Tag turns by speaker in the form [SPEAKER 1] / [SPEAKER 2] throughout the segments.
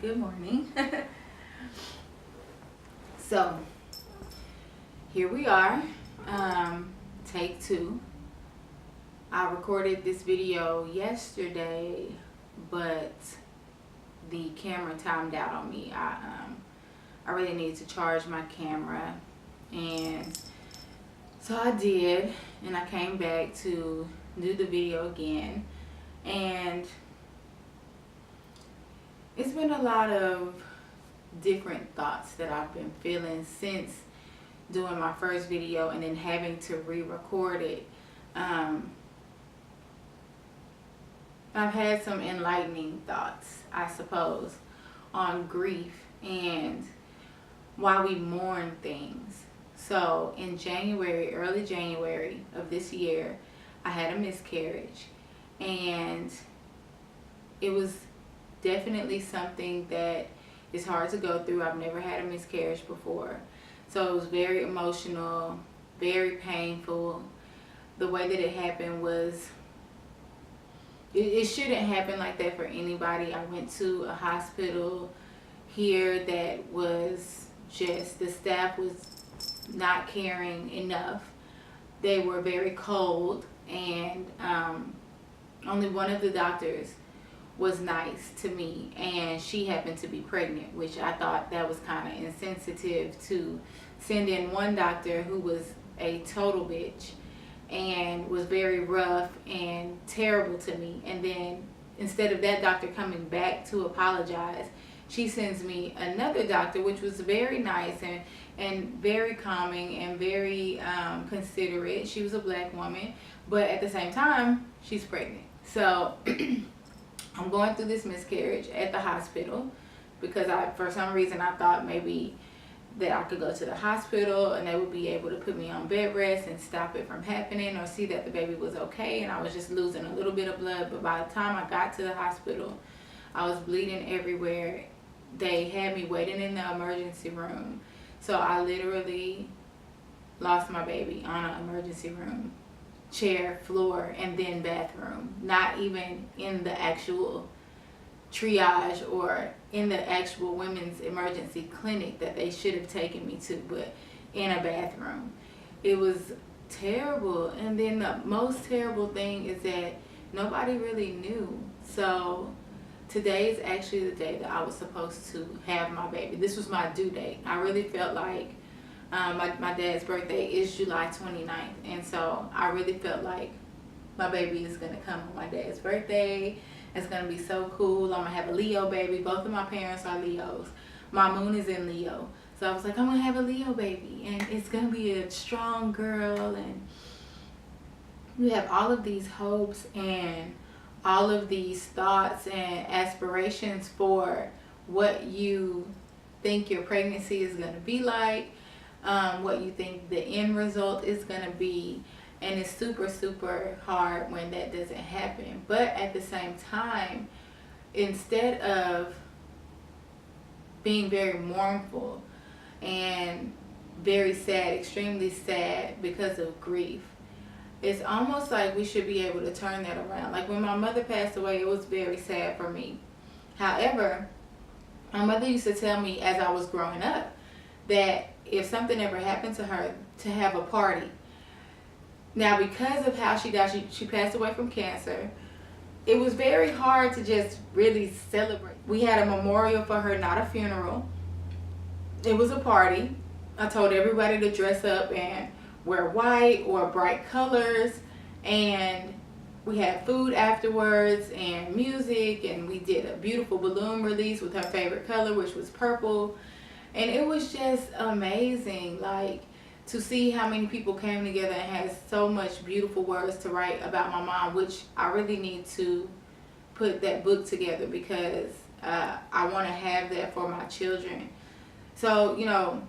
[SPEAKER 1] Good morning. So here we are, take two. I recorded this video yesterday, but the camera timed out on me. I really needed to charge my camera, and so I did, and I came back to do the video again, and it's been a lot of different thoughts that I've been feeling since doing my first video and then having to re-record it. I've had some enlightening thoughts, I suppose, on grief and why we mourn things. So in January, early January of this year, I had a miscarriage, and it was definitely something that is hard to go through. I've never had a miscarriage before, so it was very emotional, very painful. The way that it happened was, it shouldn't happen like that for anybody. I went to a hospital here that was just, the staff was not caring enough. They were very cold, and only one of the doctors was nice to me, and she happened to be pregnant, which I thought that was kind of insensitive to send in one doctor who was a total bitch and was very rough and terrible to me. And then instead of that doctor coming back to apologize, she sends me another doctor, which was very nice and very calming and very considerate. She was a black woman, but at the same time, she's pregnant. So I'm going through this miscarriage at the hospital because for some reason I thought maybe that I could go to the hospital and they would be able to put me on bed rest and stop it from happening, or see that the baby was okay and I was just losing a little bit of blood. But by the time I got to the hospital, I was bleeding everywhere. They had me waiting in the emergency room. So I literally lost my baby on an emergency room chair, floor, and then bathroom. Not even in the actual triage or in the actual women's emergency clinic that they should have taken me to, but in a bathroom. It was terrible. And then the most terrible thing is that nobody really knew. So today is actually the day that I was supposed to have my baby. This was my due date. I really felt like my dad's birthday is July 29th, and so I really felt like my baby is going to come on my dad's birthday. It's going to be so cool. I'm going to have a Leo baby. Both of my parents are Leos. My moon is in Leo. So I was like, I'm going to have a Leo baby, and it's going to be a strong girl. And you have all of these hopes and all of these thoughts and aspirations for what you think your pregnancy is going to be like, what you think the end result is going to be. And it's super, super hard when that doesn't happen. But at the same time, instead of being very mournful and very sad, extremely sad because of grief, it's almost like we should be able to turn that around. Like when my mother passed away, it was very sad for me. However, my mother used to tell me as I was growing up that if something ever happened to her, to have a party. Now, because of how she died, she passed away from cancer. It was very hard to just really celebrate. We had a memorial for her, not a funeral. It was a party. I told everybody to dress up and wear white or bright colors, and we had food afterwards and music, and we did a beautiful balloon release with her favorite color, which was purple. And it was just amazing, like, to see how many people came together and had so much beautiful words to write about my mom, which I really need to put that book together because I want to have that for my children. So, you know,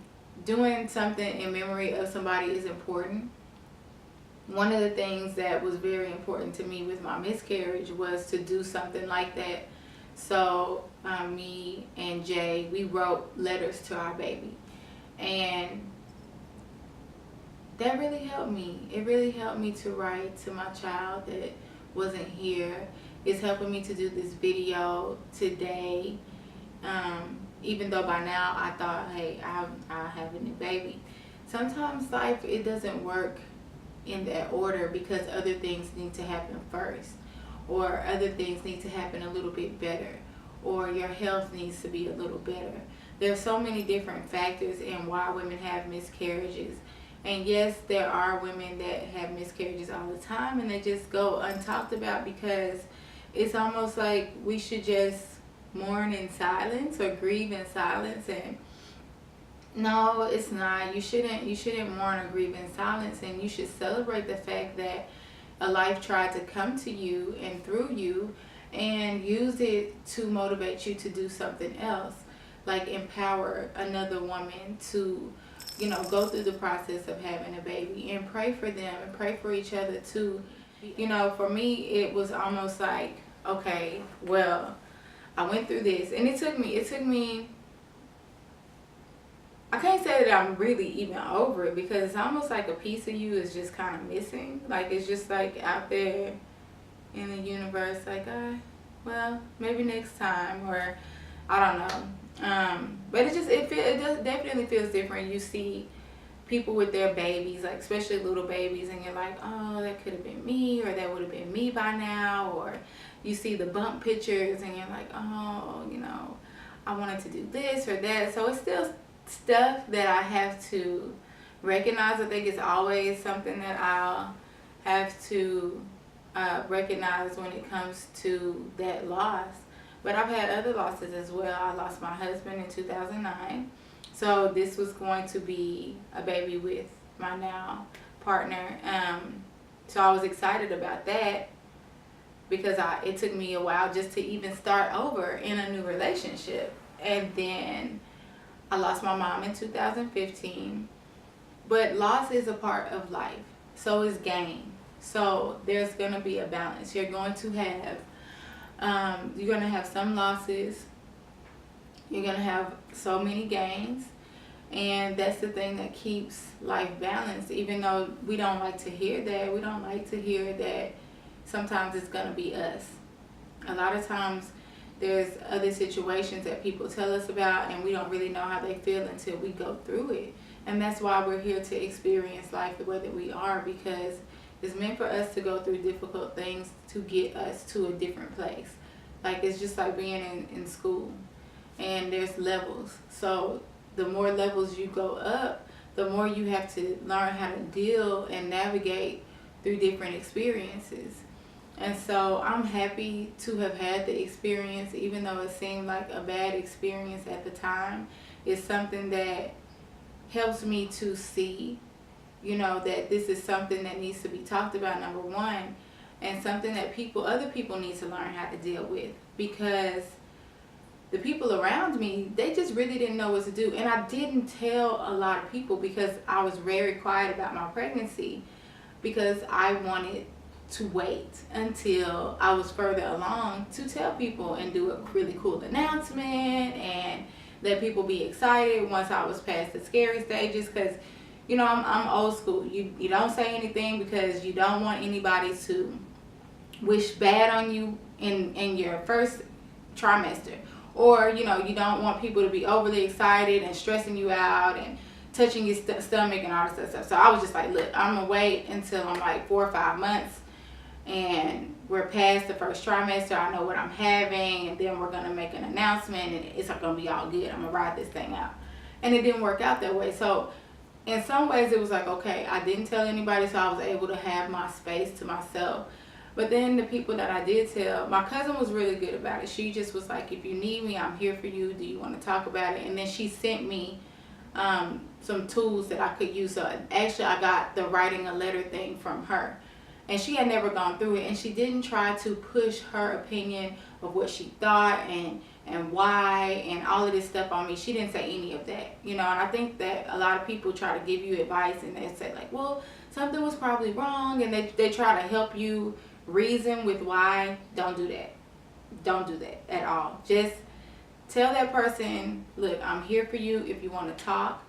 [SPEAKER 1] doing something in memory of somebody is important. One of the things that was very important to me with my miscarriage was to do something like that. So me and Jay, we wrote letters to our baby, and that really helped me. It really helped me to write to my child that wasn't here. It's helping me to do this video today Even though by now I thought, hey, I'll have a new baby. Sometimes life, it doesn't work in that order because other things need to happen first, or other things need to happen a little bit better, or your health needs to be a little better. There's so many different factors in why women have miscarriages. And yes, there are women that have miscarriages all the time and they just go untalked about because it's almost like we should just mourn in silence or grieve in silence. And no, it's not. You shouldn't mourn or grieve in silence, and you should celebrate the fact that a life tried to come to you and through you, and use it to motivate you to do something else, like empower another woman to, go through the process of having a baby, and pray for them and pray for each other too. For me, it was almost like, okay, well, I went through this, and it took me, I can't say that I'm really even over it, because it's almost like a piece of you is just kind of missing. Like, it's just like out there in the universe, like, well, maybe next time, or I don't know. But it definitely feels different. You see people with their babies, like especially little babies, and you're like, oh, that could have been me, or that would have been me by now. Or you see the bump pictures and you're like, oh, I wanted to do this or that. So it's still stuff that I have to recognize. I think it's always something that I'll have to recognize when it comes to that loss. But I've had other losses as well. I lost my husband in 2009. So this was going to be a baby with my now partner. So I was excited about that, because it took me a while just to even start over in a new relationship. And then I lost my mom in 2015. But loss is a part of life. So is gain. So there's going to be a balance. You're going to have some losses. You're going to have so many gains. And that's the thing that keeps life balanced. Even though we don't like to hear that. We don't like to hear that sometimes it's going to be us. A lot of times there's other situations that people tell us about, and we don't really know how they feel until we go through it. And that's why we're here to experience life the way that we are, because it's meant for us to go through difficult things to get us to a different place. Like, it's just like being in school, and there's levels. So the more levels you go up, the more you have to learn how to deal and navigate through different experiences. And so I'm happy to have had the experience, even though it seemed like a bad experience at the time. It's something that helps me to see, that this is something that needs to be talked about, number one, and something that other people need to learn how to deal with, because the people around me, they just really didn't know what to do. And I didn't tell a lot of people because I was very quiet about my pregnancy, because I wanted to wait until I was further along to tell people and do a really cool announcement and let people be excited once I was past the scary stages. Because I'm old school. You don't say anything because you don't want anybody to wish bad on you in your first trimester, or you don't want people to be overly excited and stressing you out and touching your stomach and all this stuff. So I was just like, look, I'm gonna wait until I'm like 4 or 5 months and we're past the first trimester. I know what I'm having, and then we're gonna make an announcement, and it's not gonna be all good. I'm gonna ride this thing out. And it didn't work out that way. So in some ways it was like, okay, I didn't tell anybody, so I was able to have my space to myself. But then the people that I did tell, my cousin was really good about it. She just was like, if you need me, I'm here for you. Do you want to talk about it? And then she sent me some tools that I could use. So actually I got the writing a letter thing from her. And she had never gone through it. And she didn't try to push her opinion of what she thought and why and all of this stuff on me. She didn't say any of that. And I think that a lot of people try to give you advice and they say like, well, something was probably wrong. And they try to help you reason with why. Don't do that. Don't do that at all. Just tell that person, look, I'm here for you if you want to talk.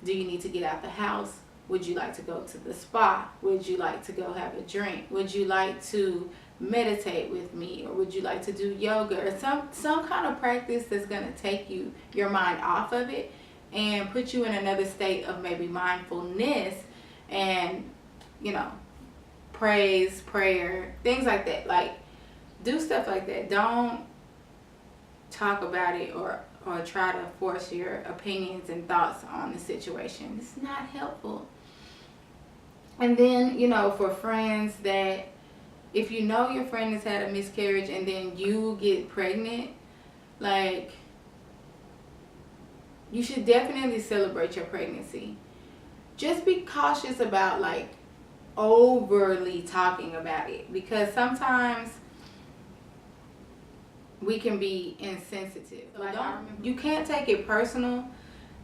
[SPEAKER 1] Do you need to get out the house? Would you like to go to the spa? Would you like to go have a drink? Would you like to meditate with me, or would you like to do yoga, or some kind of practice that's going to take your mind off of it and put you in another state of maybe mindfulness and, you know, praise, prayer, things like that. Like, do stuff like that. Don't talk about it or try to force your opinions and thoughts on the situation. It's not helpful. And then, you know, for friends that, if you know your friend has had a miscarriage and then you get pregnant, like, you should definitely celebrate your pregnancy. Just be cautious about, like, overly talking about it, because sometimes we can be insensitive. Like, you can't take it personal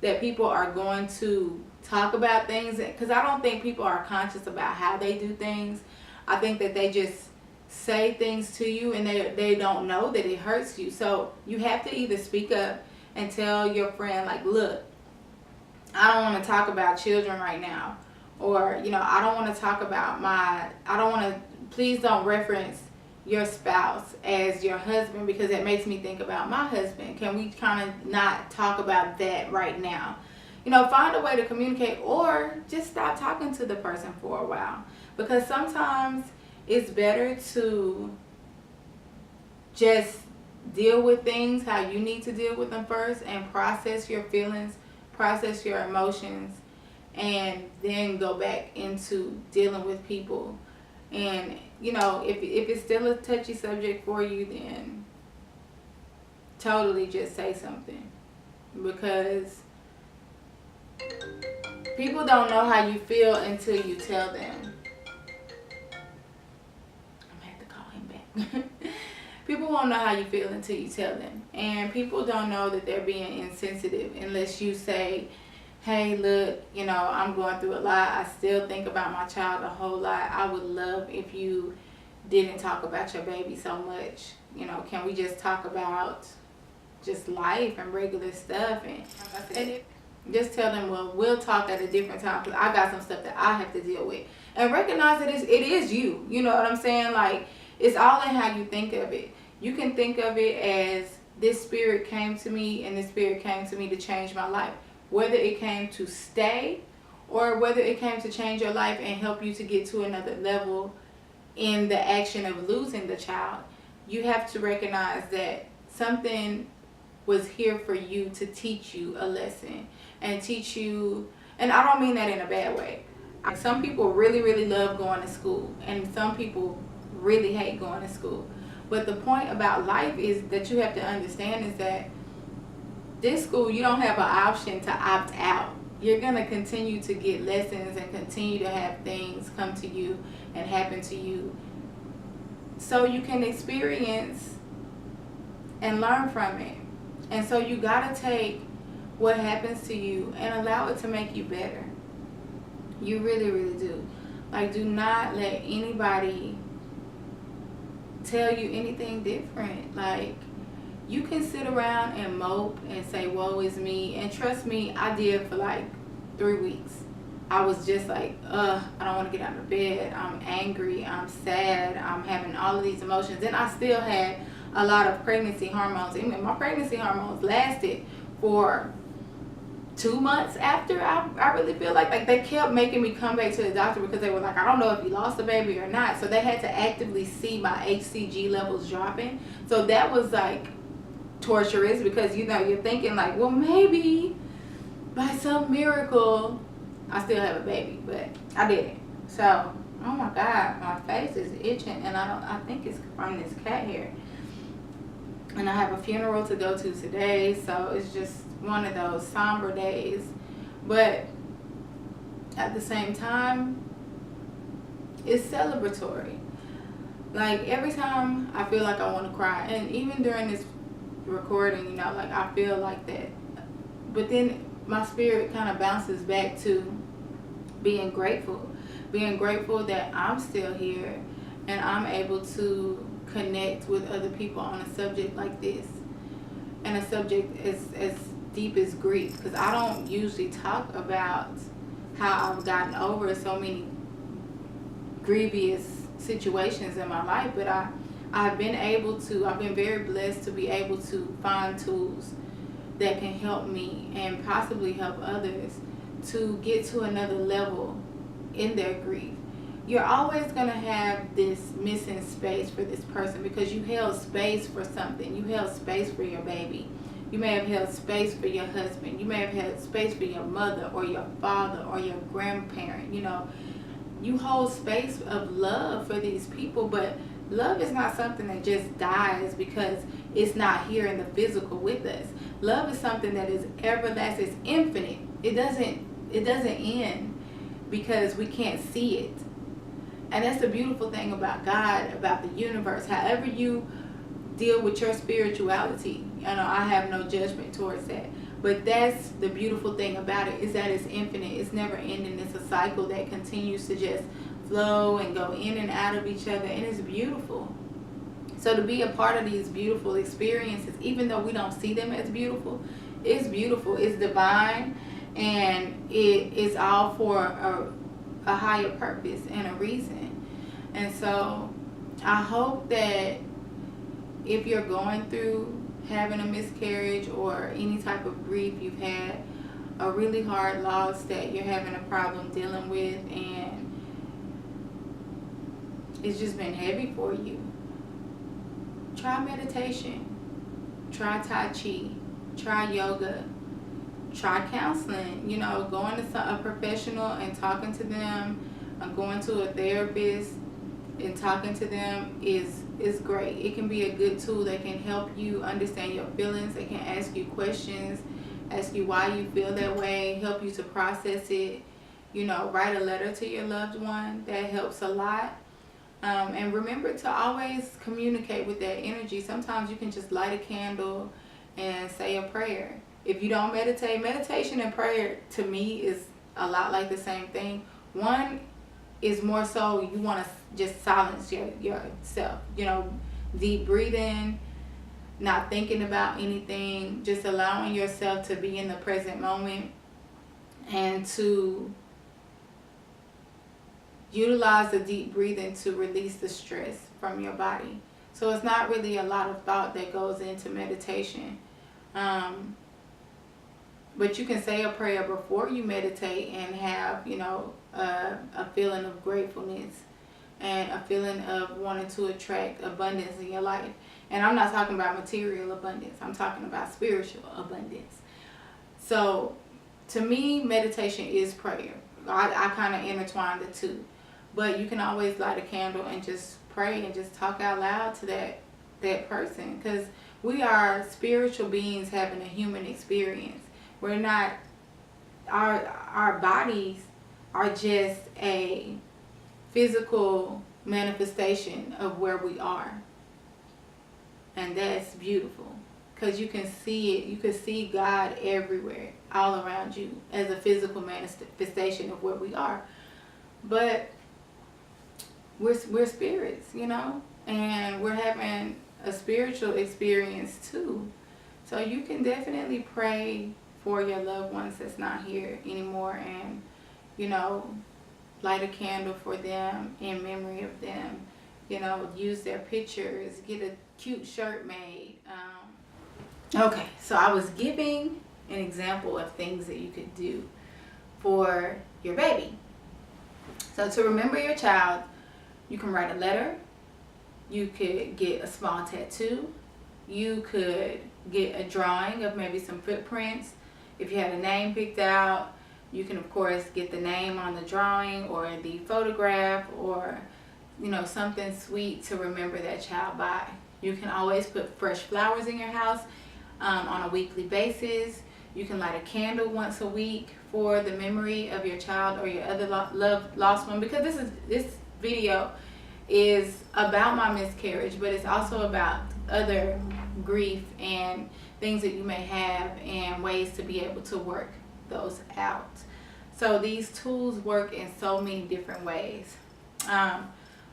[SPEAKER 1] that people are going to talk about things, because I don't think people are conscious about how they do things. I think that they just say things to you and they don't know that it hurts you. So you have to either speak up and tell your friend, like, look, I don't want to talk about children right now, or, you know, I don't want to talk about please don't reference your spouse as your husband, because it makes me think about my husband. Can we kind of not talk about that right now? You know, find a way to communicate, or just stop talking to the person for a while, because sometimes it's better to just deal with things how you need to deal with them first, and process your feelings, process your emotions, and then go back into dealing with people. And, you know, if it's still a touchy subject for you, then totally just say something, because people don't know how you feel until you tell them. I'm gonna have to call him back. People won't know how you feel until you tell them. And people don't know that they're being insensitive unless you say, hey, look, you know, I'm going through a lot. I still think about my child a whole lot. I would love if you didn't talk about your baby so much. You know, can we just talk about just life and regular stuff? And just tell them, well, we'll talk at a different time, because I got some stuff that I have to deal with. And recognize that it is you. You know what I'm saying? Like, it's all in how you think of it. You can think of it as, this spirit came to me, and this spirit came to me to change my life. Whether it came to stay, or whether it came to change your life and help you to get to another level in the action of losing the child, you have to recognize that something was here for you to teach you a lesson, and teach you, and I don't mean that in a bad way. Some people really, really love going to school, and some people really hate going to school. But the point about life is that you have to understand is that this school, you don't have an option to opt out. You're going to continue to get lessons and continue to have things come to you and happen to you, so you can experience and learn from it. And so you got to take what happens to you and allow it to make you better. You really, really do. Like, do not let anybody tell you anything different. Like, you can sit around and mope and say, woe is me. And trust me, I did for like 3 weeks. I was just like, I don't want to get out of bed. I'm angry. I'm sad. I'm having all of these emotions. And I still had a lot of pregnancy hormones. Even my pregnancy hormones lasted for 2 months after. I really feel like they kept making me come back to the doctor, because they were like, I don't know if you lost the baby or not. So they had to actively see my HCG levels dropping. So that was like torturous, because, you know, you're thinking like, well, maybe by some miracle I still have a baby, but I didn't. So, oh my God, my face is itching, and I think it's from this cat hair. And I have a funeral to go to today, so it's just one of those somber days. But at the same time, it's celebratory. Like, every time I feel like I want to cry, and even during this recording, you know, like, I feel like that. But then my spirit kind of bounces back to being grateful that I'm still here and I'm able to connect with other people on a subject like this, and a subject as deep as grief, because I don't usually talk about how I've gotten over so many grievous situations in my life, but I've been very blessed to be able to find tools that can help me and possibly help others to get to another level in their grief. You're always going to have this missing space for this person because you held space for something. You held space for your baby. You may have held space for your husband. You may have held space for your mother or your father or your grandparent. You know, you hold space of love for these people, but love is not something that just dies because it's not here in the physical with us. Love is something that is everlasting, it's infinite. It doesn't end because we can't see it. And that's the beautiful thing about God, about the universe. However you deal with your spirituality, you know, I have no judgment towards that. But that's the beautiful thing about it, is that it's infinite. It's never ending. It's a cycle that continues to just flow and go in and out of each other, and it's beautiful. So to be a part of these beautiful experiences, even though we don't see them as beautiful, it's beautiful. It's divine, and it is all for a higher purpose and a reason. And so I hope that if you're going through having a miscarriage or any type of grief, you've had a really hard loss that you're having a problem dealing with, and it's just been heavy for you, try meditation, try Tai Chi, try yoga, try counseling. You know, going to a professional and talking to them, going to a therapist and talking to them is great. It can be a good tool that can help you understand your feelings. They can ask you questions, ask you why you feel that way, help you to process it. You know, write a letter to your loved one. That helps a lot. And remember to always communicate with that energy. Sometimes you can just light a candle and say a prayer. If you don't meditate, meditation and prayer to me is a lot like the same thing. One is more so you want to just silence yourself. You know, deep breathing, not thinking about anything, just allowing yourself to be in the present moment and to utilize the deep breathing to release the stress from your body. So it's not really a lot of thought that goes into meditation. But you can say a prayer before you meditate and have, you know, a feeling of gratefulness and a feeling of wanting to attract abundance in your life. And I'm not talking about material abundance. I'm talking about spiritual abundance. So to me, meditation is prayer. I kind of intertwine the two. But you can always light a candle and just pray and just talk out loud to that person. Because we are spiritual beings having a human experience. We're not, our bodies are just a physical manifestation of where we are. And that's beautiful. Because you can see it, you can see God everywhere, all around you, as a physical manifestation of where we are. But we're spirits, you know, and we're having a spiritual experience too. So you can definitely pray for your loved ones that's not here anymore, and, you know, light a candle for them in memory of them. You know, use their pictures, get a cute shirt made. Okay, so I was giving an example of things that you could do for your baby. So to remember your child, you can write a letter, you could get a small tattoo, you could get a drawing of maybe some footprints. If you had a name picked out, you can of course get the name on the drawing or the photograph, or, you know, something sweet to remember that child by. You can always put fresh flowers in your house on a weekly basis. You can light a candle once a week for the memory of your child or your other loved lost one, because this video is about my miscarriage, but it's also about other grief and things that you may have and ways to be able to work those out. So these tools work in so many different ways.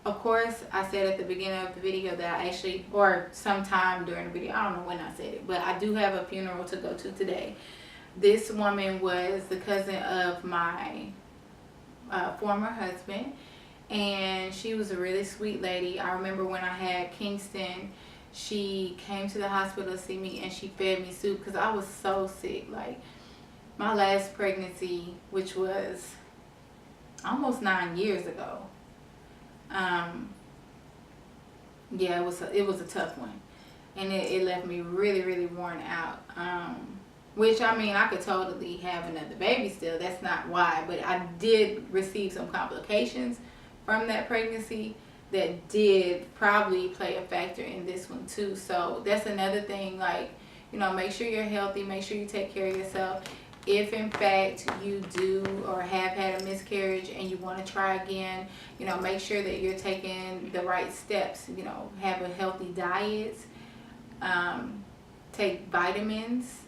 [SPEAKER 1] Of course, I said at the beginning of the video that I actually, or sometime during the video, I don't know when I said it, but I do have a funeral to go to today. This woman was the cousin of my former husband, And she was a really sweet lady. I remember when I had Kingston, she came to the hospital to see me and she fed me soup because I was so sick. Like, my last pregnancy, which was almost 9 years ago, yeah, it was a tough one, and it left me really worn out. Which, I mean, I could totally have another baby still. That's not why, but I did receive some complications from that pregnancy that did probably play a factor in this one too. So that's another thing. Like, you know, make sure you're healthy. Make sure you take care of yourself. If in fact you do or have had a miscarriage and you want to try again, you know, make sure that you're taking the right steps. You know, have a healthy diet, take vitamins,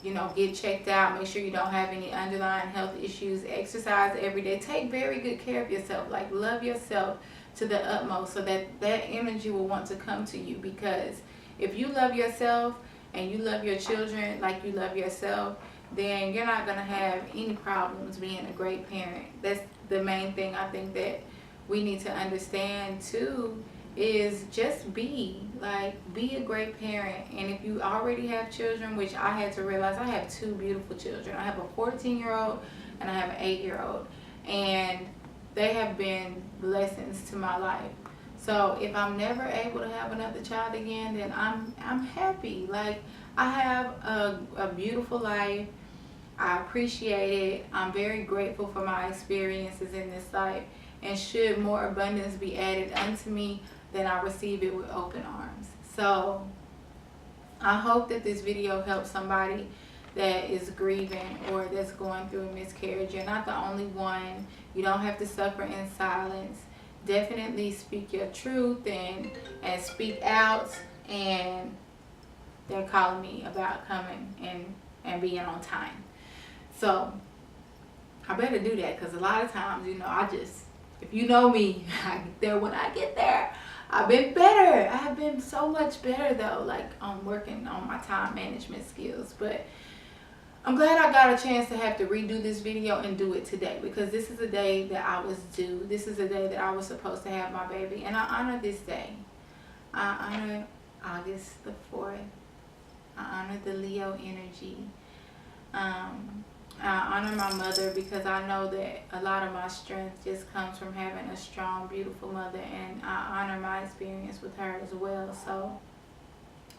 [SPEAKER 1] you know, get checked out, make sure you don't have any underlying health issues, exercise every day, take very good care of yourself. Like, love yourself to the utmost so that that energy will want to come to you. Because if you love yourself and you love your children like you love yourself, then you're not going to have any problems being a great parent. That's the main thing I think that we need to understand too, is just be a great parent. And if you already have children, which I had to realize, I have two beautiful children. I have a 14-year-old and I have an 8-year-old, and they have been blessings to my life. So if I'm never able to have another child again, then I'm happy. Like, I have a beautiful life. I appreciate it. I'm very grateful for my experiences in this life, and should more abundance be added unto me, then I receive it with open arms. So I hope that this video helps somebody that is grieving or that's going through a miscarriage. You're not the only one. You don't have to suffer in silence. Definitely speak your truth and speak out. And they're calling me about coming and being on time. So I better do that, because a lot of times, you know, if you know me, I get there when I get there. I've been better. I have been so much better though, like I'm working on my time management skills. But I'm glad I got a chance to have to redo this video and do it today, because this is the day that I was due. This is the day that I was supposed to have my baby, and I honor this day. I honor August the 4th. I honor the Leo energy. I honor my mother, because I know that a lot of my strength just comes from having a strong, beautiful mother, and I honor my experience with her as well. So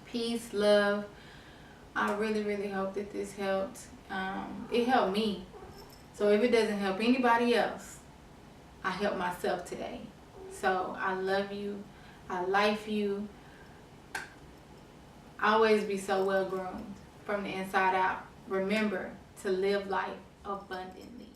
[SPEAKER 1] peace, love. I really hope that this helped. It helped me. So if it doesn't help anybody else, I help myself today. So I love you. I like you. Always be so well groomed from the inside out. Remember to live life abundantly.